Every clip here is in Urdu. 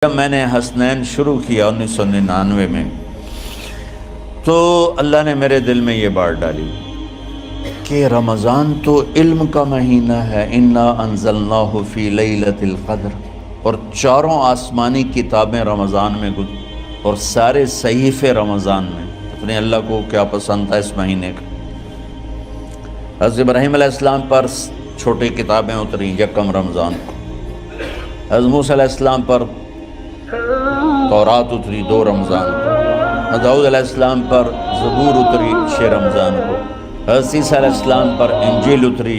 جب میں نے حسنین شروع کیا 1999 میں تو اللہ نے میرے دل میں یہ بات ڈالی کہ رمضان تو علم کا مہینہ ہے، انا انزلناہ فی لیلۃ القدر، اور چاروں آسمانی کتابیں رمضان میں اور سارے صحیفے رمضان میں۔ اپنے اللہ کو کیا پسند تھا اس مہینے کا۔ حضرت ابراہیم علیہ السلام پر چھوٹی کتابیں اتری یکم رمضان کو، حضرت موسیٰ علیہ السلام پر تورات اتری 2 رمضان کو، حضرت داؤد علیہ السلام پر زبور اتری 6 رمضان کو، حضرت عیسیٰ علیہ السلام پر انجیل اتری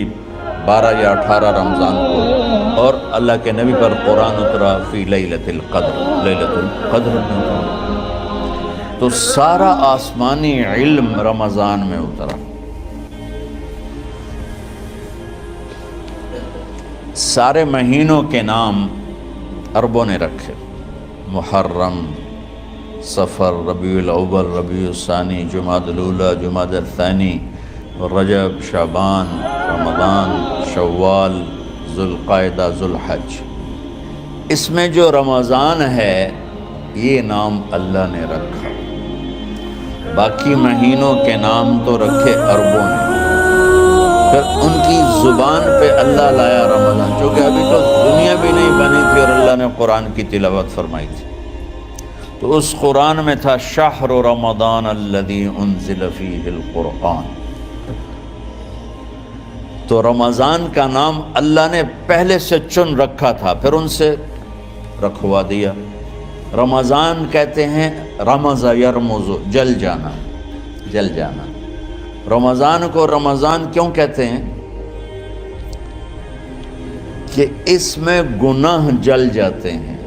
12 یا 18 رمضان کو، اور اللہ کے نبی پر قرآن اترا فی لیلۃ القدر، لیلۃ القدر میں اترا۔ تو سارا آسمانی علم رمضان میں اترا۔ سارے مہینوں کے نام عربوں نے رکھے، محرم، صفر، ربیع الاول، ربیع الثانی، جمادی الاولی، جمادی الثانی، رجب، شعبان، رمضان، شوال، ذوالقعدہ، ذوالحج۔ اس میں جو رمضان ہے یہ نام اللہ نے رکھا، باقی مہینوں کے نام تو رکھے عربوں نے۔ پھر ان کی زبان پہ اللہ لایا رمضان، چونکہ ابھی تو دنیا بھی نہیں بنی تھی اور اللہ نے قرآن کی تلاوت فرمائی تھی، تو اس قرآن میں تھا شہر رمضان الذی انزل فیہ القرآن۔ تو رمضان کا نام اللہ نے پہلے سے چن رکھا تھا، پھر ان سے رکھوا دیا۔ رمضان کہتے ہیں رمض یرمض، جل جانا، جل جانا۔ رمضان کو رمضان کیوں کہتے ہیں؟ کہ اس میں گناہ جل جاتے ہیں۔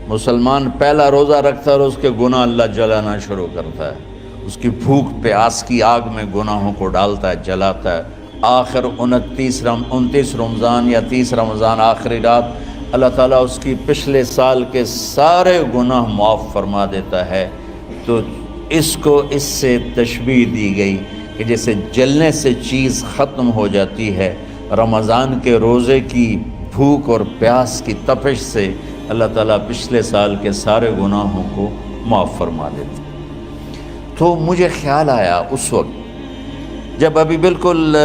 مسلمان پہلا روزہ رکھتا ہے اور اس کے گناہ اللہ جلانا شروع کرتا ہے، اس کی بھوک پیاس کی آگ میں گناہوں کو ڈالتا ہے، جلاتا ہے۔ آخر 29 رمضان یا 30 رمضان آخری رات اللہ تعالیٰ اس کی پچھلے سال کے سارے گناہ معاف فرما دیتا ہے۔ تو اس کو اس سے تشبیہ دی گئی کہ جیسے جلنے سے چیز ختم ہو جاتی ہے، رمضان کے روزے کی بھوک اور پیاس کی تپش سے اللہ تعالیٰ پچھلے سال کے سارے گناہوں کو معاف فرما دیتے۔ تو مجھے خیال آیا اس وقت جب ابھی بالکل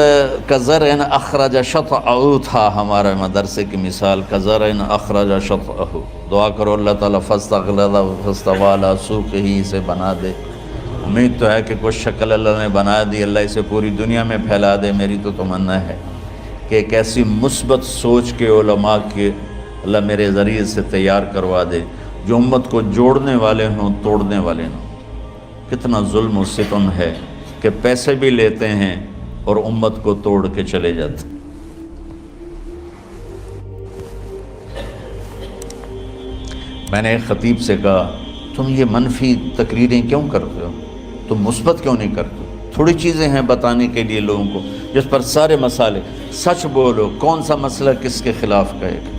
کزرع اخرج شطأہ تھا، ہمارے مدرسے کی مثال کزرع اخرج شطأہ، دعا کرو اللہ تعالیٰ فاستغلظ فاستوی علی سوقہ سے بنا دے۔ امید تو ہے کہ کچھ شکل اللہ نے بنا دی، اللہ اسے پوری دنیا میں پھیلا دے۔ میری تو تمنا ہے کہ ایک ایسی مثبت سوچ کے علماء کے اللہ میرے ذریعے سے تیار کروا دے جو امت کو جوڑنے والے ہوں، توڑنے والے ہوں۔ کتنا ظلم و ستم ہے کہ پیسے بھی لیتے ہیں اور امت کو توڑ کے چلے جاتے۔ میں نے ایک خطیب سے کہا تم یہ منفی تقریریں کیوں کرتے ہو، تم مثبت کیوں نہیں کرتے؟ تھوڑی چیزیں ہیں بتانے کے لیے لوگوں کو جس پر سارے مسائل، سچ بولو، کون سا مسئلہ کس کے خلاف کہے گا،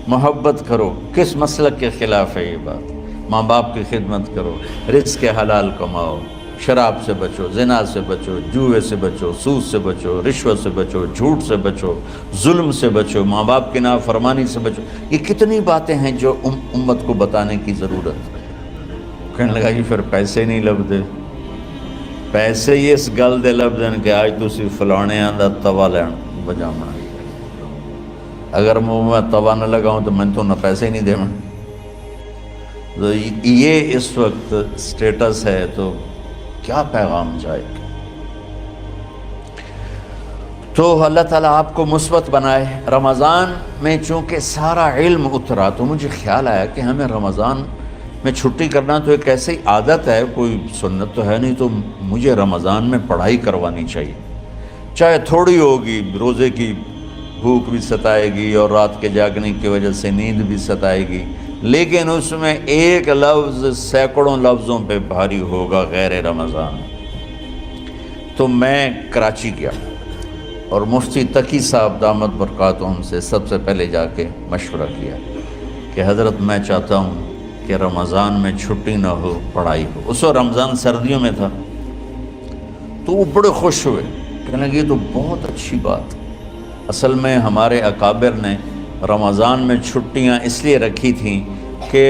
محبت کرو، کس مسلک کے خلاف ہے یہ بات، ماں باپ کی خدمت کرو، رزق حلال کماؤ، شراب سے بچو، زنا سے بچو، جوئے سے بچو، سود سے بچو، رشوت سے بچو، جھوٹ سے بچو، ظلم سے بچو، ماں باپ کی نافرمانی سے بچو۔ یہ کتنی باتیں ہیں جو امت کو بتانے کی ضرورت ہے۔ کہنے لگا کہ پھر پیسے نہیں لبدے، پیسے ہی اس گل دے لبدن کہ آج تسی فلانے آندہ توا لین بجامنا، اگر میں توا نہ لگاؤں تو میں تو نہ پیسے ہی نہیں دے۔ تو یہ اس وقت سٹیٹس ہے، تو کیا پیغام جائے گا؟ تو اللہ تعالیٰ آپ کو مثبت بنائے۔ رمضان میں چونکہ سارا علم اترا تو مجھے خیال آیا کہ ہمیں رمضان میں چھٹی کرنا تو ایک ایسی عادت ہے، کوئی سنت تو ہے نہیں، تو مجھے رمضان میں پڑھائی کروانی چاہیے، چاہے تھوڑی ہوگی، روزے کی بھوک بھی ستائے گی اور رات کے جاگنے کی وجہ سے نیند بھی ستائے گی، لیکن اس میں ایک لفظ سینکڑوں لفظوں پہ بھاری ہوگا غیر رمضان۔ تو میں کراچی گیا اور مفتی تقی صاحب دامت برکاتہم سے سب سے پہلے جا کے مشورہ کیا کہ حضرت میں چاہتا ہوں کہ رمضان میں چھٹی نہ ہو، پڑھائی ہو۔ اس وقت رمضان سردیوں میں تھا، تو وہ بڑے خوش ہوئے، کہنے لگے یہ تو بہت اچھی بات۔ اصل میں ہمارے اکابر نے رمضان میں چھٹیاں اس لیے رکھی تھیں کہ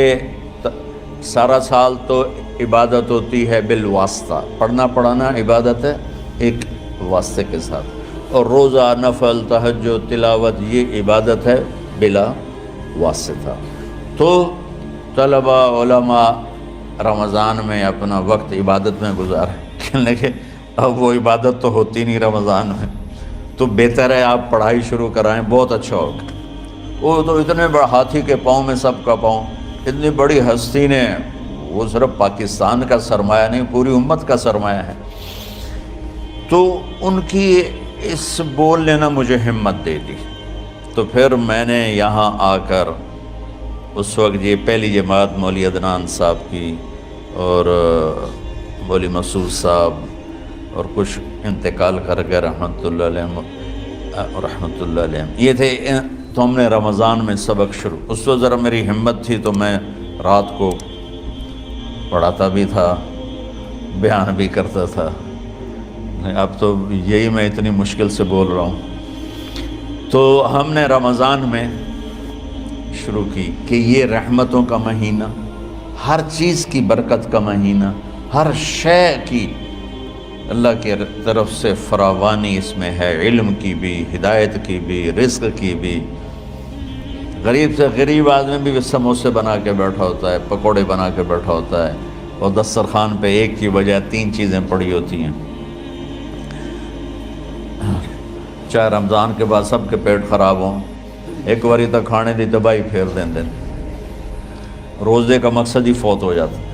سارا سال تو عبادت ہوتی ہے بالواسطہ، پڑھنا پڑھانا عبادت ہے ایک واسطے کے ساتھ، اور روزہ، نفل، تہجد، تلاوت یہ عبادت ہے بلا واسطہ۔ تو طلباء، علماء رمضان میں اپنا وقت عبادت میں گزاریں، لیکن اب وہ عبادت تو ہوتی نہیں رمضان میں، تو بہتر ہے آپ پڑھائی شروع کرائیں، بہت اچھا ہوگا۔ وہ تو اتنے بڑے ہاتھی کے پاؤں میں سب کا پاؤں، اتنی بڑی ہستی نے، وہ صرف پاکستان کا سرمایہ نہیں پوری امت کا سرمایہ ہے، تو ان کی اس بولنے نے مجھے ہمت دے دی۔ تو پھر میں نے یہاں آ کر اس وقت یہ پہلی جماعت مولوی عدنان صاحب کی اور مولوی مسعود صاحب اور کچھ انتقال کر گئے رحمۃ اللہ علیہ، یہ تھے، تو ہم نے رمضان میں سبق شروع، اس وقت ذرا میری ہمت تھی تو میں رات کو پڑھاتا بھی تھا، بیان بھی کرتا تھا، اب تو یہی میں اتنی مشکل سے بول رہا ہوں۔ تو ہم نے رمضان میں شروع کی کہ یہ رحمتوں کا مہینہ، ہر چیز کی برکت کا مہینہ، ہر شے کی اللہ کی طرف سے فراوانی اس میں ہے، علم کی بھی، ہدایت کی بھی، رزق کی بھی۔ غریب سے غریب آدمی بھی سموسے بنا کے بیٹھا ہوتا ہے، پکوڑے بنا کے بیٹھا ہوتا ہے، اور دسترخوان پہ ایک کی بجائے 3 چیزیں پڑی ہوتی ہیں۔ چاہے رمضان کے بعد سب کے پیٹ خراب ہوں، ایک باری تک کھانے دی تباہی پھیر دیں۔ روزے کا مقصد ہی فوت ہو جاتا ہے۔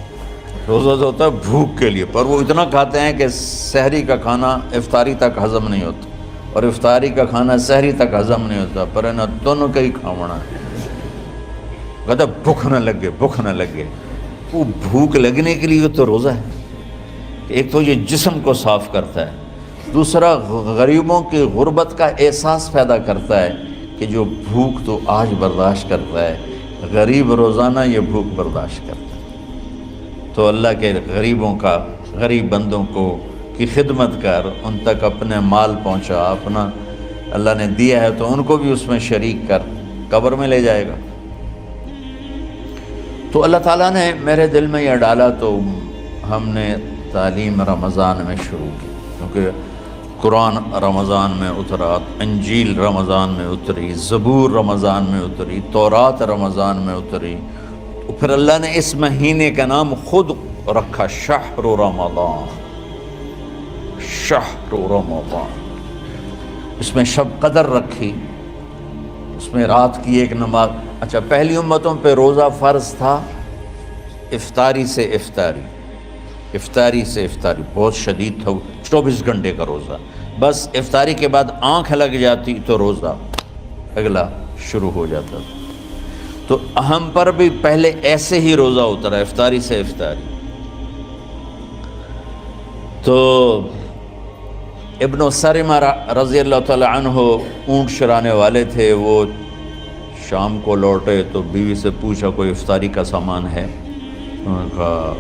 روزہ تو ہوتا ہے بھوک کے لیے، پر وہ اتنا کھاتے ہیں کہ سحری کا کھانا افطاری تک ہضم نہیں ہوتا، اور افطاری کا کھانا سحری تک ہضم نہیں ہوتا، پر ہے نا دونوں کا ہی کھاونا ہے۔ کہتا بھوک نہ لگے، بھوک نہ لگے، وہ بھوک لگنے کے لیے تو روزہ ہے۔ ایک تو یہ جسم کو صاف کرتا ہے، دوسرا غریبوں کی غربت کا احساس پیدا کرتا ہے کہ جو بھوک تو آج برداشت کرتا ہے، غریب روزانہ یہ بھوک برداشت کرتا ہے۔ تو اللہ کے غریبوں کا، غریب بندوں کو کی خدمت کر، ان تک اپنے مال پہنچا، اپنا اللہ نے دیا ہے تو ان کو بھی اس میں شریک کر، قبر میں لے جائے گا۔ تو اللہ تعالیٰ نے میرے دل میں یہ ڈالا، تو ہم نے تعلیم رمضان میں شروع کی، کیونکہ قرآن رمضان میں اترا، انجیل رمضان میں اتری، زبور رمضان میں اتری، تورات رمضان میں اتری، پھر اللہ نے اس مہینے کا نام خود رکھا شہر رمضان، شہر رمضان۔ اس میں شب قدر رکھی، اس میں رات کی ایک نماز۔ اچھا، پہلی امتوں پہ روزہ فرض تھا افطاری سے افطاری، افطاری سے افطاری، بہت شدید تھا، 24 گھنٹے کا روزہ، بس افطاری کے بعد آنکھ لگ جاتی تو روزہ اگلا شروع ہو جاتا تھا۔ تو ہم پر بھی پہلے ایسے ہی روزہ اترا، افطاری سے افطاری۔ تو ابن سرمہ رضی اللہ تعالی عنہ اونٹ چرانے والے تھے، وہ شام کو لوٹے تو بیوی سے پوچھا کوئی افطاری کا سامان ہے؟ انہوں نے کہا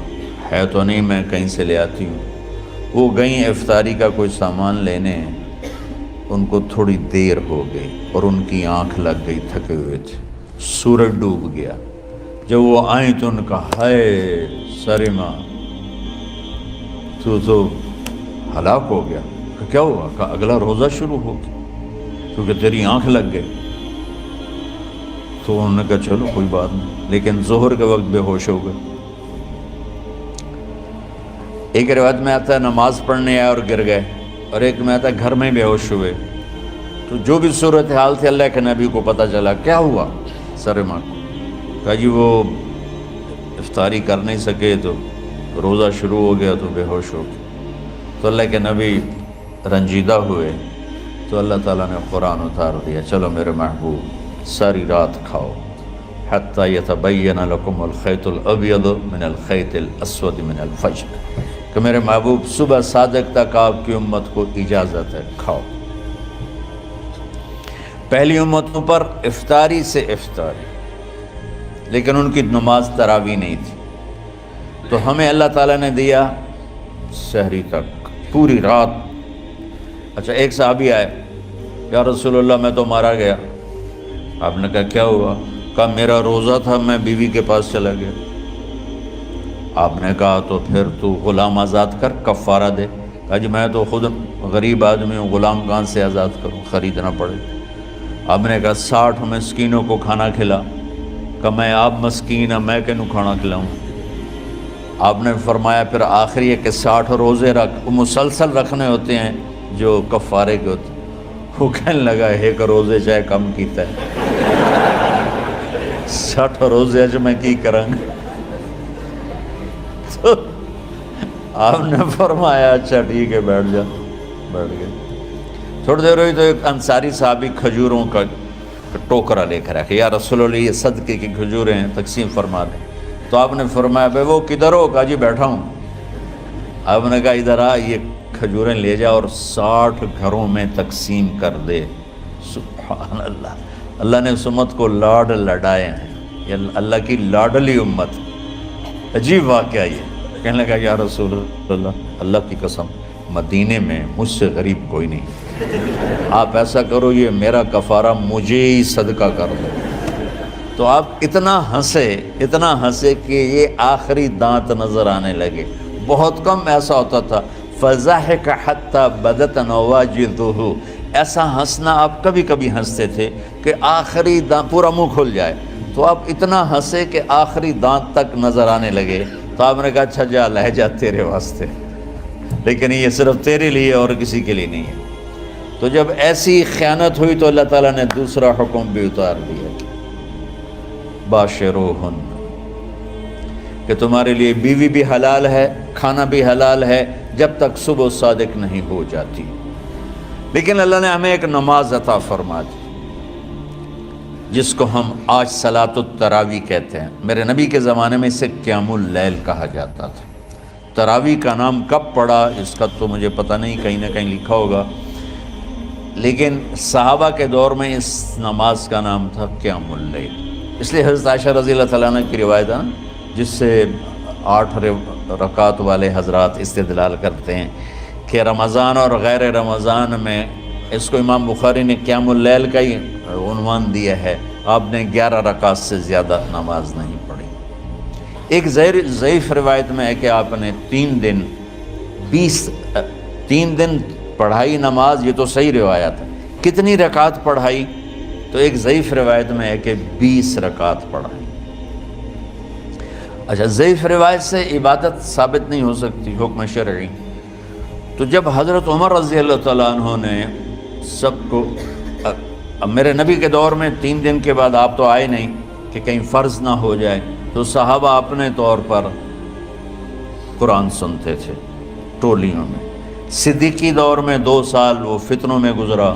ہے تو نہیں، میں کہیں سے لے آتی ہوں۔ وہ گئیں افطاری کا کوئی سامان لینے، ان کو تھوڑی دیر ہو گئی اور ان کی آنکھ لگ گئی، تھکے ہوئے تھے، سورج ڈوب گیا۔ جب وہ آئیں تو ان کا ہائے سرمہ تو ہلاک ہو گیا۔ کیا ہوا؟ کہا اگلا روزہ شروع ہو گیا کیونکہ تیری آنکھ لگ گئی۔ تو انہوں نے کہا چلو کوئی بات نہیں، لیکن ظہر کے وقت بے ہوش ہو گئے۔ ایک روایت میں آتا ہے نماز پڑھنے آئے اور گر گئے، اور ایک میں آتا ہے گھر میں بے ہوش ہوئے۔ تو جو بھی صورتحال تھی اللہ کے نبی کو پتہ چلا۔ کیا ہوا سرمہ کو؟ کہا جی وہ افطاری کر نہیں سکے تو روزہ شروع ہو گیا تو بے ہوش ہو گئے۔ تو اللہ کے نبی رنجیدہ ہوئے، تو اللہ تعالیٰ نے قرآن اتار دیا، چلو میرے محبوب ساری رات کھاؤ، حتی یتبین لکم الخیط الابیض من الخیط الاسود من الفجر، کہ میرے محبوب صبح صادق تک آپ کی امت کو اجازت ہے، کھاؤ۔ پہلی امتوں پر افطاری سے افطاری، لیکن ان کی نماز تراویح نہیں تھی، تو ہمیں اللہ تعالیٰ نے دیا سحری تک، پوری رات۔ اچھا، ایک صحابی آئے، یا رسول اللہ میں تو مارا گیا، آپ نے کہا کیا ہوا؟ کہا میرا روزہ تھا، میں بیوی کے پاس چلا گیا۔ آپ نے کہا تو پھر تو غلام آزاد کر، کفارہ دے۔ کہا جی میں تو خود غریب آدمی ہوں، غلام کہاں سے آزاد کروں، خریدنا پڑے۔ آپ نے کہا 60 مسکینوں کو کھانا کھلا۔ کہ میں آپ مسکین ہیں، میں کینوں کھانا کھلاؤں؟ آپ نے فرمایا پھر آخری ہے کہ 60 روزے رکھ، وہ مسلسل رکھنے ہوتے ہیں جو کفارے کے ہوتے ہیں۔ وہ کہنے لگا ایک روزے چاہے کم کیتا ہے، 60 روزے اچ میں کی کروں؟ تو آپ نے فرمایا اچھا ٹھیک ہے بیٹھ جا۔ بیٹھ گئے۔ تھوڑی دیر ہوئی تو ایک انصاری صحابی کھجوروں کا ٹوکرا لے کر آیا، یا رسول اللہ یہ صدقے کی کھجوریں ہیں، تقسیم فرما دیں۔ تو آپ نے فرمایا بھائی وہ کدھر ہو؟ کہا جی بیٹھا ہوں۔ آپ نے کہا ادھر آ، یہ کھجوریں لے جا اور 60 گھروں میں تقسیم کر دے۔ سبحان اللہ، اللہ نے اس امت کو لاڈ لڈائے ہیں، یہ اللہ کی لاڈلی امت۔ عجیب واقعہ یہ، کہنے لگا یا رسول اللہ، اللہ کی قسم مدینے میں مجھ سے غریب کوئی نہیں، آپ ایسا کرو یہ میرا کفارہ مجھے ہی صدقہ کر دو۔ تو آپ اتنا ہنسے کہ یہ آخری دانت نظر آنے لگے۔ بہت کم ایسا ہوتا تھا، فَضَحِكَ حَتَّى بَدَتْ نَوَاجِذُهُ، ایسا ہنسنا آپ کبھی کبھی ہنستے تھے کہ آخری دانت پورا منہ کھل جائے۔ تو آپ اتنا ہنسے کہ آخری دانت تک نظر آنے لگے۔ تو آپ نے کہا اچھا جا لے جا تیرے واسطے، لیکن یہ صرف تیرے لیے اور کسی کے لیے نہیں ہے۔ تو جب ایسی خیانت ہوئی تو اللہ تعالیٰ نے دوسرا حکم بھی اتار دیا، باشروہن، کہ تمہارے لیے بیوی بھی حلال ہے، کھانا بھی حلال ہے جب تک صبح صادق نہیں ہو جاتی۔ لیکن اللہ نے ہمیں ایک نماز عطا فرما دی جس کو ہم آج صلاۃ التراویح کہتے ہیں۔ میرے نبی کے زمانے میں اسے قیام اللیل کہا جاتا تھا۔ تراویح کا نام کب پڑا اس کا تو مجھے پتہ نہیں، کہیں نہ کہیں لکھا ہوگا، لیکن صحابہ کے دور میں اس نماز کا نام تھا قیام اللیل۔ اس لیے حضرت عائشہ رضی اللہ تعالیٰ عنہ کی روایت ہے جس سے 8 رکعت والے حضرات استدلال کرتے ہیں کہ رمضان اور غیر رمضان میں اس کو امام بخاری نے قیام اللیل کا ہی عنوان دیا ہے۔ آپ نے 11 رکعت سے زیادہ نماز نہیں پڑھی۔ ایک ضعیف روایت میں ہے کہ آپ نے 3 دن پڑھائی نماز، یہ تو صحیح روایت ہے۔ کتنی رکعت پڑھائی؟ تو ایک ضعیف روایت میں ہے کہ 20 رکعت پڑھائی۔ اچھا، ضعیف روایت سے عبادت ثابت نہیں ہو سکتی، حکم شرعی۔ تو جب حضرت عمر رضی اللہ تعالیٰ عنہ نے سب کو، اب میرے نبی کے دور میں 3 دن کے بعد آپ تو آئے نہیں کہ کہیں فرض نہ ہو جائے، تو صحابہ اپنے طور پر قرآن سنتے تھے ٹولیوں میں۔ صدیقی دور میں 2 سال وہ فتنوں میں گزرا،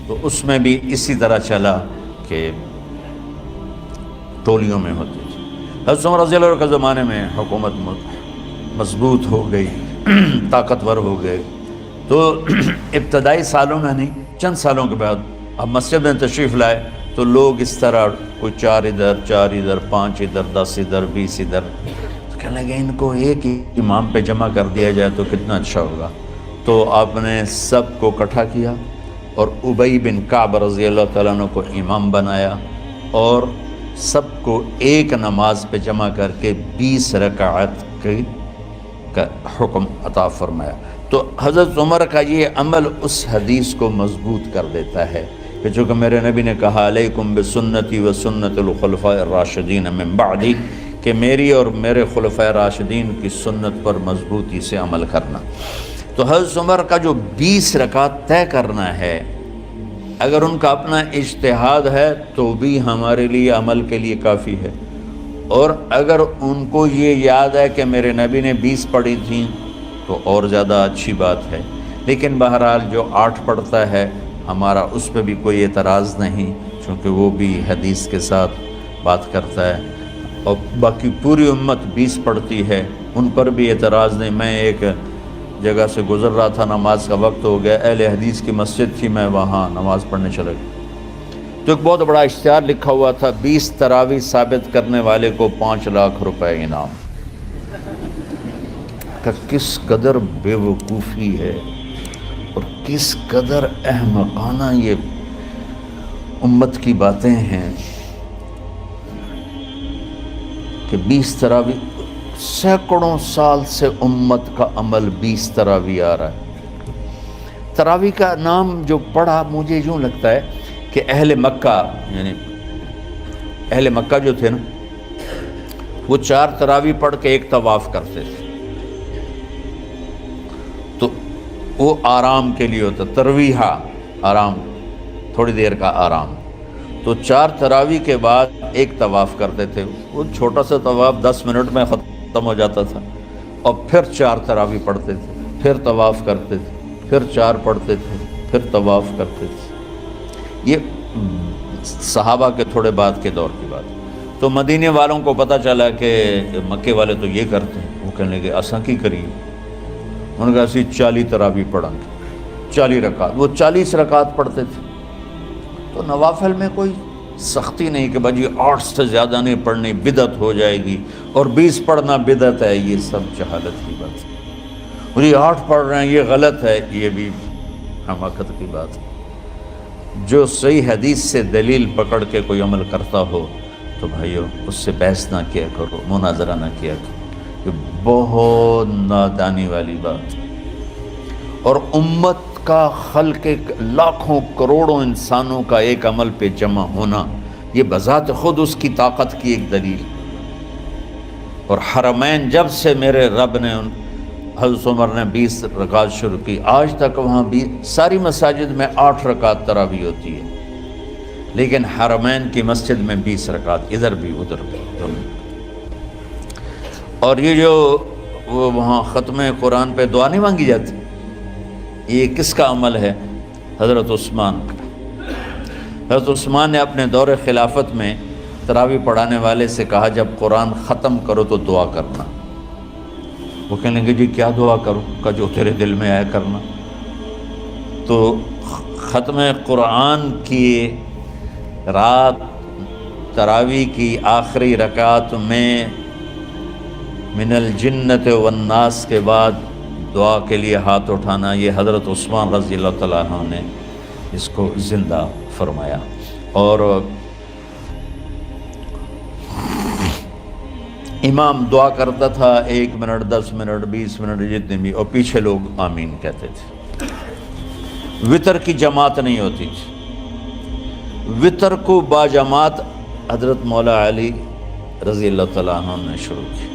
تو اس میں بھی اسی طرح چلا کہ ٹولیوں میں ہوتی تھی۔ حضرت عمر رضی اللہ عنہ کے زمانے میں حکومت مضبوط ہو گئی، طاقتور ہو گئے، تو ابتدائی سالوں میں نہیں، چند سالوں کے بعد اب مسجد میں تشریف لائے تو لوگ اس طرح کوئی 4 ادھر 4 ادھر 5 ادھر 10 ادھر 20 ادھر، تو کہنے لگے ان کو ایک ہی امام پہ جمع کر دیا جائے تو کتنا اچھا ہوگا۔ تو آپ نے سب کو اکٹھا کیا اور ابی بن کعب رضی اللہ تعالیٰ عنہ کو امام بنایا اور سب کو ایک نماز پہ جمع کر کے 20 رکعت کا حکم عطا فرمایا۔ تو حضرت عمر کا یہ عمل اس حدیث کو مضبوط کر دیتا ہے کہ چونکہ میرے نبی نے کہا علیکم بسنتی و سنت الخلفاء الراشدین من بعدی، کہ میری اور میرے خلفاء راشدین کی سنت پر مضبوطی سے عمل کرنا۔ تو حضرت عمر کا جو 20 رکعت طے کرنا ہے، اگر ان کا اپنا اجتہاد ہے تو بھی ہمارے لیے عمل کے لیے کافی ہے، اور اگر ان کو یہ یاد ہے کہ میرے نبی نے 20 پڑھی تھیں تو اور زیادہ اچھی بات ہے۔ لیکن بہرحال جو 8 پڑھتا ہے ہمارا اس پہ بھی کوئی اعتراض نہیں، چونکہ وہ بھی حدیث کے ساتھ بات کرتا ہے، اور باقی پوری امت 20 پڑھتی ہے ان پر بھی اعتراض نہیں۔ میں ایک جگہ سے گزر رہا تھا، نماز کا وقت ہو گیا، اہل حدیث کی مسجد تھی، میں وہاں نماز پڑھنے چلا گیا، تو ایک بہت بڑا اشتہار لکھا ہوا تھا، 20 تراویح ثابت کرنے والے کو 5 لاکھ روپے انعام۔ کہ کس قدر بے وقوفی ہے اور کس قدر احمقانہ یہ امت کی باتیں ہیں کہ 20 تراویح، سینکڑوں سال سے امت کا عمل 20 تراویح آ رہا ہے۔ تراویح کا نام جو پڑھا مجھے یوں لگتا ہے کہ اہل مکہ، یعنی اہل مکہ جو تھے نا، وہ 4 تراویح پڑھ کے ایک طواف کرتے تھے، تو وہ آرام کے لیے ہوتا، ترویحہ آرام، تھوڑی دیر کا آرام۔ تو 4 تراویح کے بعد ایک طواف کرتے تھے، وہ چھوٹا سا طواف 10 منٹ میں ختم ہو جاتا تھا، اور پھر 4 تراویح پڑھتے تھے، پھر طواف کرتے تھے، پھر 4 پڑھتے تھے، پھر طواف کرتے تھے۔ یہ صحابہ کے تھوڑے بعد کے دور کی بات۔ تو مدینے والوں کو پتہ چلا کہ مکے والے تو یہ کرتے ہیں، وہ کہنے لگے اساں کی کریے؟ انہوں نے کہا اسی 40 تراویح پڑھیں گے، 40 رکعت، وہ 40 رکعت پڑھتے تھے۔ تو نوافل میں کوئی سختی نہیں کہ بھائی 8 سے زیادہ نہیں پڑھنی، بدعت ہو جائے گی، اور 20 پڑھنا بدعت ہے، یہ سب جہالت کی بات ہے۔ اور یہ 8 پڑھ رہے ہیں یہ غلط ہے، یہ بھی حماقت کی بات ہے۔ جو صحیح حدیث سے دلیل پکڑ کے کوئی عمل کرتا ہو تو بھائیو اس سے بحث نہ کیا کرو، مناظرہ نہ کیا کرو، یہ بہت نادانی والی بات ہے۔ اور امت کا خلق لاکھوں کروڑوں انسانوں کا ایک عمل پہ جمع ہونا، یہ بذات خود اس کی طاقت کی ایک دلیل۔ اور حرمین جب سے میرے رب نے حضرت عمر نے 20 رکعت شروع کی، آج تک وہاں بھی ساری مساجد میں 8 رکعت تراویح ہوتی ہے، لیکن حرمین کی مسجد میں 20 رکعت، ادھر بھی ادھر بھی۔ اور یہ جو وہ وہاں ختم قرآن پہ دعا نہیں مانگی جاتی، یہ کس کا عمل ہے؟ حضرت عثمان کا۔ حضرت عثمان نے اپنے دور خلافت میں تراویح پڑھانے والے سے کہا جب قرآن ختم کرو تو دعا کرنا۔ وہ کہنے لگے جی کیا دعا کروں؟ کہ جو تیرے دل میں آیا کرنا۔ تو ختم قرآن کی رات تراویح کی آخری رکعت میں من الجنت والناس کے بعد دعا کے لیے ہاتھ اٹھانا، یہ حضرت عثمان رضی اللہ تعالیٰ عنہ نے اس کو زندہ فرمایا۔ اور امام دعا کرتا تھا 1 منٹ، 10 منٹ، 20 منٹ، جتنے بھی، اور پیچھے لوگ آمین کہتے تھے۔ وطر کی جماعت نہیں ہوتی تھی، وطر کو باجماعت حضرت مولا علی رضی اللہ تعالیٰ عنہ نے شروع کی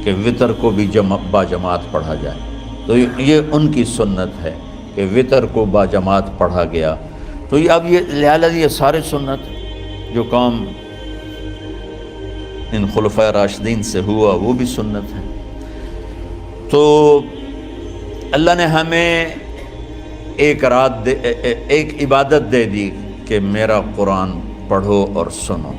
کہ وطر کو بھی باجماعت پڑھا جائے۔ تو یہ ان کی سنت ہے کہ وطر کو باجماعت پڑھا گیا۔ تو یہ اب یہ لہٰذا یہ سارے سنت جو کام ان خلفۂ راشدین سے ہوا وہ بھی سنت ہے۔ تو اللہ نے ہمیں ایک عبادت دے دی کہ میرا قرآن پڑھو اور سنو۔